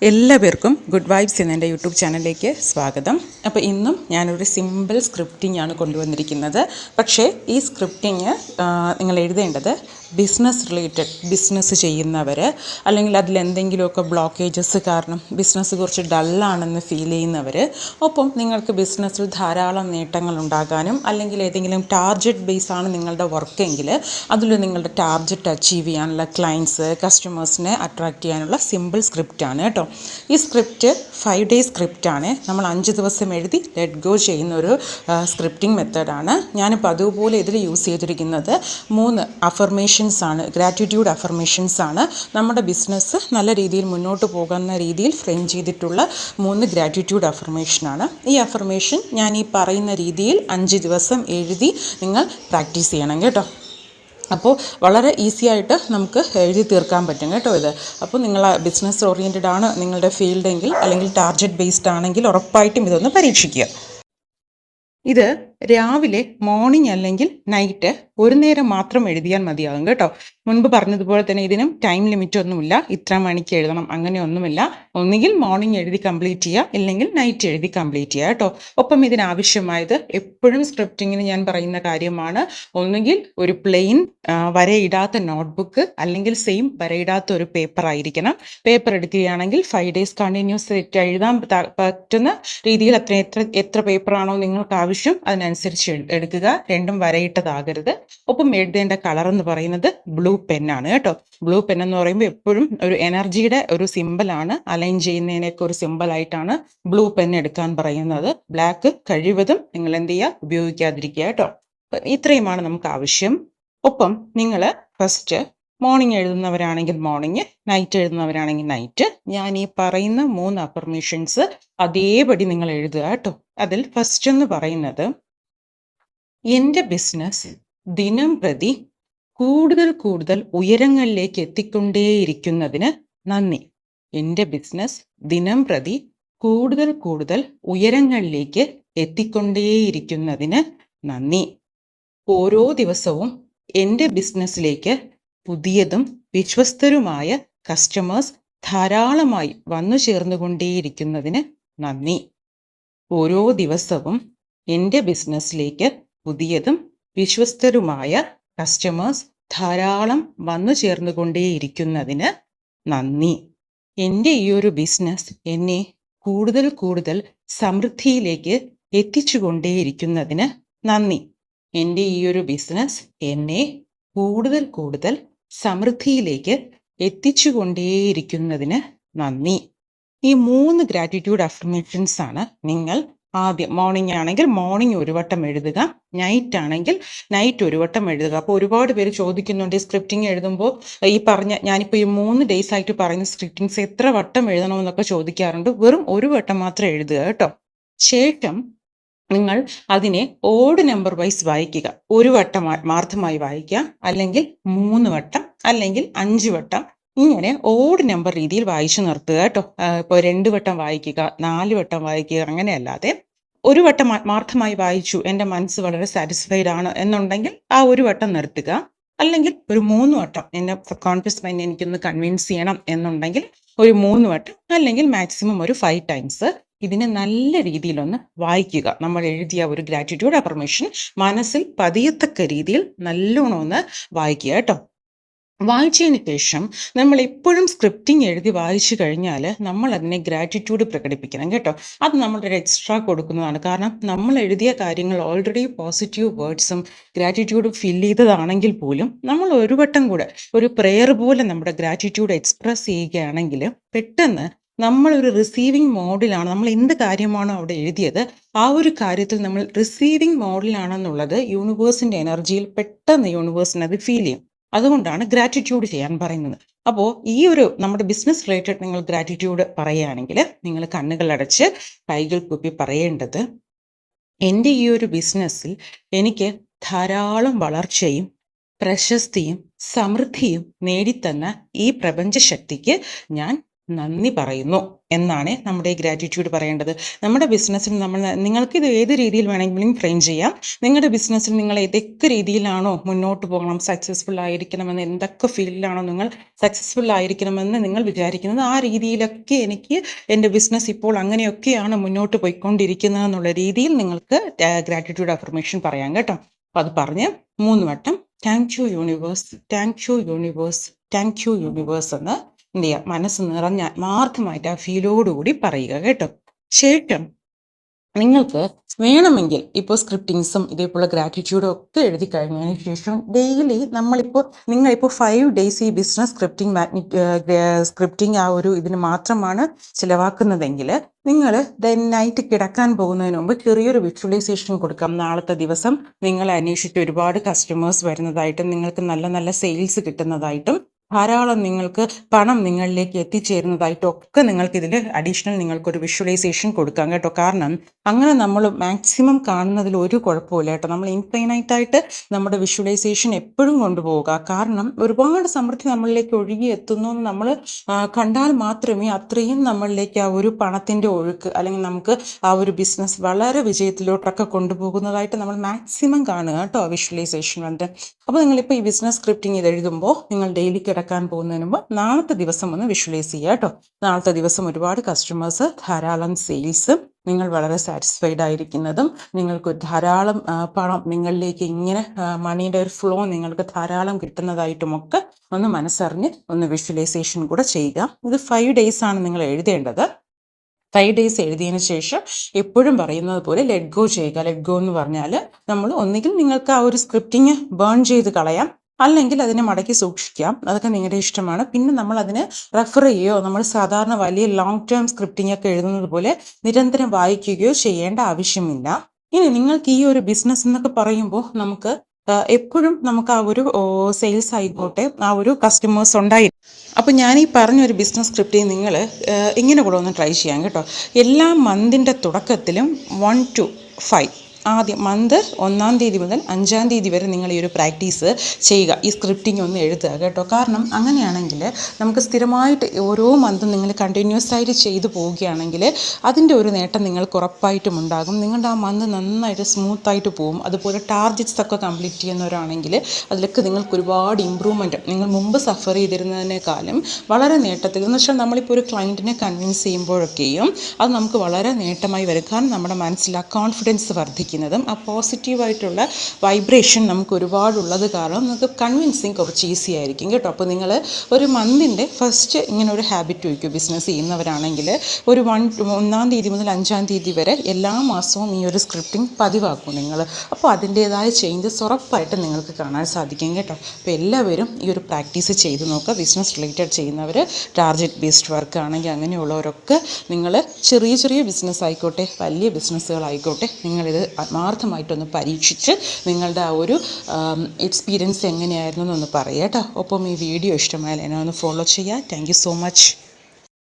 എല്ലാവർക്കും good vibes എന്ന എൻ്റെ യൂട്യൂബ് ചാനലിലേക്ക് സ്വാഗതം. അപ്പോൾ ഇന്നും ഞാനൊരു സിമ്പിൾ സ്ക്രിപ്റ്റിംഗ് ആണ് കൊണ്ടുവന്നിരിക്കുന്നത്. പക്ഷേ ഈ സ്ക്രിപ്റ്റിംഗ് നിങ്ങൾ എഴുതേണ്ടത് ബിസിനസ് റിലേറ്റഡ്, ബിസിനസ് ചെയ്യുന്നവർ അല്ലെങ്കിൽ അതിലെന്തെങ്കിലുമൊക്കെ ബ്ലോക്കേജസ് കാരണം ബിസിനസ് കുറച്ച് ഡള്ളാണെന്ന് ഫീൽ ചെയ്യുന്നവർ, ഒപ്പം നിങ്ങൾക്ക് ബിസിനസ്സിൽ ധാരാളം നേട്ടങ്ങൾ ഉണ്ടാകാനും അല്ലെങ്കിൽ ഏതെങ്കിലും ടാർഗറ്റ് ബേസ് ആണ് നിങ്ങളുടെ വർക്കെങ്കിൽ അതിൽ നിങ്ങളുടെ ടാർഗറ്റ് അച്ചീവ് ചെയ്യാനുള്ള ക്ലയൻസ്, കസ്റ്റമേഴ്സിനെ അട്രാക്റ്റ് ചെയ്യാനുള്ള സിമ്പിൾ സ്ക്രിപ്റ്റാണ് കേട്ടോ. ഈ സ്ക്രിപ്റ്റ് 5 ഡേ സ്ക്രിപ്റ്റാണ്. നമ്മൾ 5 ദിവസം എഴുതി ലെറ്റ് ഗോ ചെയ്യുന്ന ഒരു സ്ക്രിപ്റ്റിംഗ് മെത്തേഡാണ്. ഞാനിപ്പോൾ അതുപോലെ ഇതിൽ യൂസ് ചെയ്തിരിക്കുന്നത് 3 അഫർമേഷൻസ് ആണ്, ഗ്രാറ്റിറ്റ്യൂഡ് അഫർമേഷൻസ് ആണ്. നമ്മുടെ ബിസിനസ് നല്ല രീതിയിൽ മുന്നോട്ട് പോകുന്ന രീതിയിൽ ഫ്രെയിം ചെയ്തിട്ടുള്ള 3 ഗ്രാറ്റിറ്റ്യൂഡ് അഫർമേഷനാണ്. ഈ അഫർമേഷൻ ഞാൻ ഈ പറയുന്ന രീതിയിൽ 5 ദിവസം എഴുതി നിങ്ങൾ പ്രാക്ടീസ് ചെയ്യണം കേട്ടോ. അപ്പോൾ വളരെ ഈസി ആയിട്ട് നമുക്ക് എഴുതി തീർക്കാൻ പറ്റും കേട്ടോ ഇത്. അപ്പോൾ നിങ്ങൾ ബിസിനസ് ഓറിയൻറ്റഡ് ആണ് നിങ്ങളുടെ ഫീൽഡെങ്കിൽ അല്ലെങ്കിൽ ടാർഗറ്റ് ബേസ്ഡ് ആണെങ്കിൽ ഉറപ്പായിട്ടും ഇതൊന്ന് പരീക്ഷിക്കുക. ഇത് രാവിലെ മോർണിംഗ് അല്ലെങ്കിൽ നൈറ്റ് ഒരു നേരം മാത്രം എഴുതിയാൽ മതിയാകും കേട്ടോ. മുൻപ് പറഞ്ഞതുപോലെ തന്നെ ഇതിനും ടൈം ലിമിറ്റ് ഒന്നുമില്ല, ഇത്ര മണിക്ക് എഴുതണം അങ്ങനെയൊന്നുമില്ല. ഒന്നുകിൽ മോർണിംഗ് എഴുതി കംപ്ലീറ്റ് ചെയ്യുക, ഇല്ലെങ്കിൽ നൈറ്റ് എഴുതി കംപ്ലീറ്റ് ചെയ്യുക കേട്ടോ. ഒപ്പം ഇതിനാവശ്യമായത് എപ്പോഴും സ്ക്രിപ്റ്റിങ്ങിന് ഞാൻ പറയുന്ന കാര്യമാണ്, ഒന്നുകിൽ ഒരു പ്ലെയിൻ വരയിടാത്ത നോട്ട്ബുക്ക് അല്ലെങ്കിൽ സെയിം വരയിടാത്ത ഒരു പേപ്പർ ആയിരിക്കണം. പേപ്പർ എടുക്കുകയാണെങ്കിൽ 5 ഡേയ്സ് കണ്ടിന്യൂസ് എഴുതാൻ പറ്റുന്ന രീതിയിൽ എത്ര പേപ്പറാണോ നിങ്ങൾക്ക് ആവശ്യം അതിനനുസരിച്ച് എടുക്കുക. രണ്ടും വരയിട്ടതാകരുത്. ഒപ്പം എഴുതേണ്ട കളർ എന്ന് പറയുന്നത് ബ്ലൂ പെന്നാണ് കേട്ടോ. ബ്ലൂ പെൻ എന്ന് പറയുമ്പോൾ എപ്പോഴും ഒരു എനർജിയുടെ ഒരു സിമ്പിളാണ്, അലൈൻ ചെയ്യുന്നതിനൊക്കെ ഒരു സിമ്പിളായിട്ടാണ് ബ്ലൂ പെൻ എടുക്കാൻ പറയുന്നത്. ബ്ലാക്ക് കഴിവതും നിങ്ങൾ എന്ത് ചെയ്യുക, ഉപയോഗിക്കാതിരിക്കുക കേട്ടോ. ഇത്രയുമാണ് നമുക്ക് ആവശ്യം. ഒപ്പം നിങ്ങൾ ഫസ്റ്റ് മോർണിംഗ് എഴുതുന്നവരാണെങ്കിൽ മോർണിംഗ്, നൈറ്റ് എഴുതുന്നവരാണെങ്കിൽ നൈറ്റ്. ഞാൻ ഈ പറയുന്ന 3 അഫർമേഷൻസ് അതേപടി നിങ്ങൾ എഴുതുക കേട്ടോ. അതിൽ ഫസ്റ്റ് എന്ന് പറയുന്നത്, എൻ്റെ ബിസിനസ് ദിനം പ്രതി കൂടുതൽ ഉയരങ്ങളിലേക്ക് എത്തിക്കൊണ്ടേയിരിക്കുന്നതിന് നന്ദി. എൻ്റെ ബിസിനസ് ദിനം പ്രതി കൂടുതൽ ഉയരങ്ങളിലേക്ക് എത്തിക്കൊണ്ടേയിരിക്കുന്നതിന് നന്ദി. ഓരോ ദിവസവും എൻ്റെ ബിസിനസ്സിലേക്ക് പുതിയതും വിശ്വസ്തരുമായ കസ്റ്റമേഴ്സ് ധാരാളമായി വന്നു ചേർന്നുകൊണ്ടേയിരിക്കുന്നതിന് നന്ദി. ഓരോ ദിവസവും എൻ്റെ ബിസിനസ്സിലേക്ക് പുതിയതും വിശ്വസ്തരുമായ കസ്റ്റമേഴ്സ് ധാരാളം വന്നു ചേർന്നുകൊണ്ടേയിരിക്കുന്നതിന് നന്ദി. എൻ്റെ ഈ ഒരു ബിസിനസ് എന്നെ കൂടുതൽ സമൃദ്ധിയിലേക്ക് എത്തിച്ചുകൊണ്ടേയിരിക്കുന്നതിന് നന്ദി. എൻ്റെ ഈ ഒരു ബിസിനസ് എന്നെ കൂടുതൽ സമൃദ്ധിയിലേക്ക് എത്തിച്ചുകൊണ്ടേയിരിക്കുന്നതിന് നന്ദി. ഈ 3 ഗ്രാറ്റിറ്റ്യൂഡ് അഫർമേഷൻസ് ആണ് നിങ്ങൾ ആദ്യം മോർണിംഗ് ആണെങ്കിൽ മോർണിംഗ് ഒരു വട്ടം എഴുതുക, നൈറ്റ് ആണെങ്കിൽ നൈറ്റ് ഒരു വട്ടം എഴുതുക. അപ്പോൾ ഒരുപാട് പേര് ചോദിക്കുന്നുണ്ട് ഈ സ്ക്രിപ്റ്റിംഗ് എഴുതുമ്പോൾ ഈ പറഞ്ഞ ഞാനിപ്പോൾ ഈ 3 ഡേയ്സ് ആയിട്ട് പറയുന്ന സ്ക്രിപ്റ്റിങ്സ് എത്ര വട്ടം എഴുതണമെന്നൊക്കെ ചോദിക്കാറുണ്ട്. വെറും ഒരു വട്ടം മാത്രം എഴുതുക കേട്ടോ. ശേഷം നിങ്ങൾ അതിനെ ഓഡ് നമ്പർ വൈസ് വായിക്കുക. ഒരു വട്ടം മാർത്ഥമായി വായിക്കുക, അല്ലെങ്കിൽ 3 വട്ടം, അല്ലെങ്കിൽ 5 വട്ടം, ഇങ്ങനെ ഓഡ് നമ്പർ രീതിയിൽ വായിച്ചു നിർത്തുക കേട്ടോ. ഇപ്പോൾ 2 വട്ടം വായിക്കുക, 4 വട്ടം വായിക്കുക, അങ്ങനെയല്ലാതെ ഒരു വട്ടം മാർത്ഥമായി വായിച്ചു, എൻ്റെ മനസ്സ് വളരെ സാറ്റിസ്ഫൈഡ് ആണ് എന്നുണ്ടെങ്കിൽ ആ ഒരു വട്ടം നിർത്തുക. അല്ലെങ്കിൽ ഒരു 3 വട്ടം എൻ്റെ സബ് കോൺഷ്യസ് മൈൻഡ് എനിക്കൊന്ന് കൺവിൻസ് ചെയ്യണം എന്നുണ്ടെങ്കിൽ ഒരു 3 വട്ടം, അല്ലെങ്കിൽ മാക്സിമം ഒരു 5 ടൈംസ് ഇതിനെ നല്ല രീതിയിലൊന്ന് വായിക്കുക. നമ്മൾ എഴുതിയ ഒരു ഗ്രാറ്റിറ്റ്യൂഡ് അഫർമേഷൻ മനസ്സിൽ പതിയത്തക്ക രീതിയിൽ നല്ലോണം ഒന്ന് വായിക്കുക കേട്ടോ. വായിച്ചതിന് ശേഷം നമ്മൾ എപ്പോഴും സ്ക്രിപ്റ്റിംഗ് എഴുതി വായിച്ചു കഴിഞ്ഞാൽ നമ്മൾ അതിനെ ഗ്രാറ്റിറ്റ്യൂഡ് പ്രകടിപ്പിക്കണം കേട്ടോ. അത് നമ്മളൊരു എക്സ്ട്രാ കൊടുക്കുന്നതാണ്. കാരണം നമ്മൾ എഴുതിയ കാര്യങ്ങൾ ഓൾറെഡി പോസിറ്റീവ് വേർഡ്സും ഗ്രാറ്റിറ്റ്യൂഡും ഫിൽ ചെയ്തതാണെങ്കിൽ പോലും നമ്മൾ ഒരു വട്ടം കൂടെ ഒരു പ്രെയർ പോലെ നമ്മുടെ ഗ്രാറ്റിറ്റ്യൂഡ് എക്സ്പ്രസ് ചെയ്യുകയാണെങ്കിൽ പെട്ടെന്ന് നമ്മളൊരു റിസീവിങ് മോഡിലാണ്. നമ്മൾ എന്ത് കാര്യമാണോ അവിടെ എഴുതിയത് ആ ഒരു കാര്യത്തിൽ നമ്മൾ റിസീവിങ് മോഡിലാണെന്നുള്ളത് യൂണിവേഴ്സിൻ്റെ എനർജിയിൽ പെട്ടെന്ന് യൂണിവേഴ്സിന് അത് ഫീൽ ചെയ്യും. അതുകൊണ്ടാണ് ഗ്രാറ്റിറ്റ്യൂഡ് ചെയ്യാൻ പറയുന്നത്. അപ്പോൾ ഈ ഒരു നമ്മുടെ ബിസിനസ് റിലേറ്റഡ് നിങ്ങൾ ഗ്രാറ്റിറ്റ്യൂഡ് പറയുകയാണെങ്കിൽ നിങ്ങൾ കണ്ണുകൾ അടച്ച് കൈകൾ കൂപ്പി പറയേണ്ടത്, എൻ്റെ ഈ ഒരു ബിസിനസ്സിൽ എനിക്ക് ധാരാളം വളർച്ചയും പ്രശസ്തിയും സമൃദ്ധിയും നേടിത്തന്ന ഈ പ്രപഞ്ചശക്തിക്ക് ഞാൻ നന്ദി പറയുന്നു എന്നാണ് നമ്മുടെ ഗ്രാറ്റിറ്റ്യൂഡ് പറയേണ്ടത്. നമ്മുടെ ബിസിനസ്സിൽ നിങ്ങൾക്കിത് ഏത് രീതിയിൽ വേണമെങ്കിലും ഫ്രെയിം ചെയ്യാം. നിങ്ങളുടെ ബിസിനസ്സിൽ നിങ്ങൾ ഏതൊക്കെ രീതിയിലാണോ മുന്നോട്ട് പോകണം, സക്സസ്ഫുൾ ആയിരിക്കണമെന്ന്, എന്തൊക്കെ ഫീൽഡിലാണോ നിങ്ങൾ സക്സസ്ഫുൾ ആയിരിക്കണമെന്ന് നിങ്ങൾ വിചാരിക്കുന്നത്, ആ രീതിയിലൊക്കെ എനിക്ക് എൻ്റെ ബിസിനസ് ഇപ്പോൾ അങ്ങനെയൊക്കെയാണ് മുന്നോട്ട് പോയിക്കൊണ്ടിരിക്കുന്നത് എന്നുള്ള രീതിയിൽ നിങ്ങൾക്ക് ഗ്രാറ്റിറ്റ്യൂഡ് അഫർമേഷൻ പറയാം കേട്ടോ. അപ്പോൾ അത് പറഞ്ഞ് 3 വട്ടം thank you universe, thank you universe, thank you universe എന്ന് എന്ത് ചെയ്യുക, മനസ്സ് നിറഞ്ഞ ആത്മാർത്ഥമായിട്ട് ആ ഫീലോടുകൂടി പറയുക കേട്ടോ. ശേഷം നിങ്ങൾക്ക് വേണമെങ്കിൽ ഇപ്പോൾ സ്ക്രിപ്റ്റിങ്സും ഇതേപോലെ ഗ്രാറ്റിറ്റ്യൂഡും ഒക്കെ എഴുതി കഴിഞ്ഞതിന് ശേഷം ഡെയിലി നിങ്ങളിപ്പോൾ 5 days ഈ ബിസിനസ് സ്ക്രിപ്റ്റിംഗ് ആ ഒരു ഇതിന് മാത്രമാണ് ചിലവാക്കുന്നതെങ്കിൽ നിങ്ങൾ നൈറ്റ് കിടക്കാൻ പോകുന്നതിന് മുമ്പ് ചെറിയൊരു വിഷ്വലൈസേഷൻ കൊടുക്കാം. നാളത്തെ ദിവസം നിങ്ങളെ അന്വേഷിച്ച് ഒരുപാട് കസ്റ്റമേഴ്സ് വരുന്നതായിട്ടും നിങ്ങൾക്ക് നല്ല നല്ല സെയിൽസ് കിട്ടുന്നതായിട്ടും ധാരാളം നിങ്ങൾക്ക് പണം നിങ്ങളിലേക്ക് എത്തിച്ചേരുന്നതായിട്ടും ഒക്കെ നിങ്ങൾക്കിതിൽ അഡീഷണൽ നിങ്ങൾക്കൊരു വിഷ്വലൈസേഷൻ കൊടുക്കാം കേട്ടോ. കാരണം അങ്ങനെ നമ്മൾ മാക്സിമം കാണുന്നതിൽ ഒരു കുഴപ്പമില്ല കേട്ടോ. നമ്മൾ ഇൻഫൈനൈറ്റായിട്ട് നമ്മുടെ വിഷ്വലൈസേഷൻ എപ്പോഴും കൊണ്ടുപോവുക. കാരണം ഒരുപാട് സമൃദ്ധി നമ്മളിലേക്ക് ഒഴുകി എത്തുന്നു എന്ന് നമ്മൾ കണ്ടാൽ മാത്രമേ അത്രയും നമ്മളിലേക്ക് ആ ഒരു പണത്തിൻ്റെ ഒഴുക്ക് അല്ലെങ്കിൽ നമുക്ക് ആ ഒരു ബിസിനസ് വളരെ വിജയത്തിലോട്ടൊക്കെ കൊണ്ടുപോകുന്നതായിട്ട് നമ്മൾ മാക്സിമം കാണുക കേട്ടോ വിഷ്വലൈസേഷൻ വന്നിട്ട്. അപ്പോൾ നിങ്ങളിപ്പോൾ ഈ ബിസിനസ് സ്ക്രിപ്റ്റിംഗ് ഇത് എഴുതുമ്പോൾ നിങ്ങൾ ഡെയിലി കിടക്കാൻ പോകുന്നതിന് മുമ്പ് നാളത്തെ ദിവസം ഒന്ന് വിഷ്വലൈസ് ചെയ്യുക കേട്ടോ. നാളത്തെ ദിവസം ഒരുപാട് കസ്റ്റമേഴ്സ്, ധാരാളം സെയിൽസ്, നിങ്ങൾ വളരെ സാറ്റിസ്ഫൈഡ് ആയിരിക്കുന്നതും നിങ്ങൾക്ക് ധാരാളം പണം നിങ്ങളിലേക്ക് ഇങ്ങനെ മണിയുടെ ഒരു ഫ്ലോ നിങ്ങൾക്ക് ധാരാളം കിട്ടുന്നതായിട്ടുമൊക്കെ ഒന്ന് മനസ്സറിഞ്ഞ് ഒന്ന് വിഷ്വലൈസേഷൻ കൂടെ ചെയ്യുക. ഇത് 5 days ആണ് നിങ്ങൾ എഴുതേണ്ടത്. 5 days എഴുതിയതിന് ശേഷം എപ്പോഴും പറയുന്നത് പോലെ ലെറ്റ് ഗോ ചെയ്യുക. ലെറ്റ് ഗോ എന്ന് പറഞ്ഞാൽ നമ്മൾ ഒന്നുകിൽ നിങ്ങൾക്ക് ആ ഒരു സ്ക്രിപ്റ്റിങ് ബേൺ ചെയ്ത് കളയാം, അല്ലെങ്കിൽ അതിനെ മടക്കി സൂക്ഷിക്കാം. അതൊക്കെ നിങ്ങളുടെ ഇഷ്ടമാണ്. പിന്നെ നമ്മൾ അതിന് റെഫർ ചെയ്യുകയോ നമ്മൾ സാധാരണ വലിയ ലോങ് ടേം സ്ക്രിപ്റ്റിംഗ് ഒക്കെ എഴുതുന്നത് പോലെ നിരന്തരം വായിക്കുകയോ ചെയ്യേണ്ട ആവശ്യമില്ല. ഇനി നിങ്ങൾക്ക് ഈ ഒരു ബിസിനസ് എന്നൊക്കെ പറയുമ്പോൾ നമുക്ക് എപ്പോഴും നമുക്ക് ആ ഒരു സെയിൽസ് ആയിക്കോട്ടെ, ആ ഒരു കസ്റ്റമേഴ്സ് ഉണ്ടായിരിക്കും. അപ്പോൾ ഞാൻ ഈ പറഞ്ഞൊരു ബിസിനസ് സ്ക്രിപ്റ്റ് നിങ്ങൾ ഇങ്ങനെ കൂടെ ഒന്ന് ട്രൈ ചെയ്യാം കേട്ടോ. എല്ലാ മന്തിൻ്റെ തുടക്കത്തിലും 1 to 5 ആദ്യം മന്ത് 1-ാം തീയതി മുതൽ 5-ാം തീയതി വരെ നിങ്ങൾ ഈ ഒരു പ്രാക്ടീസ് ചെയ്യുക. ഈ സ്ക്രിപ്റ്റിംഗ് ഒന്ന് എഴുതുക കേട്ടോ. കാരണം അങ്ങനെയാണെങ്കിൽ നമുക്ക് സ്ഥിരമായിട്ട് ഓരോ മന്തും നിങ്ങൾ കണ്ടിന്യൂസ് ആയിട്ട് ചെയ്തു പോവുകയാണെങ്കിൽ അതിൻ്റെ ഒരു നേട്ടം നിങ്ങൾക്ക് ഉറപ്പായിട്ടും ഉണ്ടാകും. നിങ്ങളുടെ ആ മന്ത് നന്നായിട്ട് സ്മൂത്തായിട്ട് പോകും. അതുപോലെ ടാർഗറ്റ്സ് ഒക്കെ കംപ്ലീറ്റ് ചെയ്യുന്നവരാണെങ്കിൽ അതിലൊക്കെ നിങ്ങൾക്ക് ഒരുപാട് ഇമ്പ്രൂവ്മെൻറ്റ്, നിങ്ങൾ മുമ്പ് സഫർ ചെയ്തിരുന്നതിനേക്കാളും വളരെ നേട്ടത്തിൽ, എന്ന് വെച്ചാൽ നമ്മളിപ്പോൾ ഒരു ക്ലയൻറ്റിനെ കൺവിൻസ് ചെയ്യുമ്പോഴൊക്കെയും അത് നമുക്ക് വളരെ നേട്ടമായി വരും. കാരണം നമ്മുടെ മനസ്സിൽ ആ കോൺഫിഡൻസ് വർദ്ധിക്കും, ആ പോസിറ്റീവായിട്ടുള്ള വൈബ്രേഷൻ നമുക്ക് ഒരുപാടുള്ളത് കാരണം നമുക്ക് കൺവിൻസിങ് കുറച്ച് ഈസി ആയിരിക്കും കേട്ടോ. അപ്പോൾ നിങ്ങൾ ഒരു മന്തിൻ്റെ ഫസ്റ്റ് ഇങ്ങനെ ഒരു ഹാബിറ്റ് വയ്ക്കും. ബിസിനസ് ചെയ്യുന്നവരാണെങ്കിൽ ഒരു 1-ാം തീയതി മുതൽ 5-ാം തീയതി വരെ എല്ലാ മാസവും ഈ ഒരു സ്ക്രിപ്റ്റിംഗ് പതിവാക്കും നിങ്ങൾ. അപ്പോൾ അതിൻ്റേതായ ചേഞ്ചസ് ഉറപ്പായിട്ട് നിങ്ങൾക്ക് കാണാൻ സാധിക്കും കേട്ടോ. അപ്പോൾ എല്ലാവരും ഈ ഒരു പ്രാക്ടീസ് ചെയ്ത് നോക്കുക. ബിസിനസ് റിലേറ്റഡ് ചെയ്യുന്നവർ, ടാർഗറ്റ് ബേസ്ഡ് വർക്ക് ആണെങ്കിൽ അങ്ങനെയുള്ളവരൊക്കെ നിങ്ങൾ ചെറിയ ചെറിയ ബിസിനസ് ആയിക്കോട്ടെ വലിയ ബിസിനസ്സുകളായിക്കോട്ടെ നിങ്ങളിത് ആത്മാർത്ഥമായിട്ടൊന്ന് പരീക്ഷിച്ച് നിങ്ങളുടെ ആ ഒരു എക്സ്പീരിയൻസ് എങ്ങനെയായിരുന്നു എന്നൊന്ന് പറയുക കേട്ടോ. ഒപ്പം ഈ വീഡിയോ ഇഷ്ടമായാൽ എന്നെ ഒന്ന് ഫോളോ ചെയ്യുക. Thank you so much.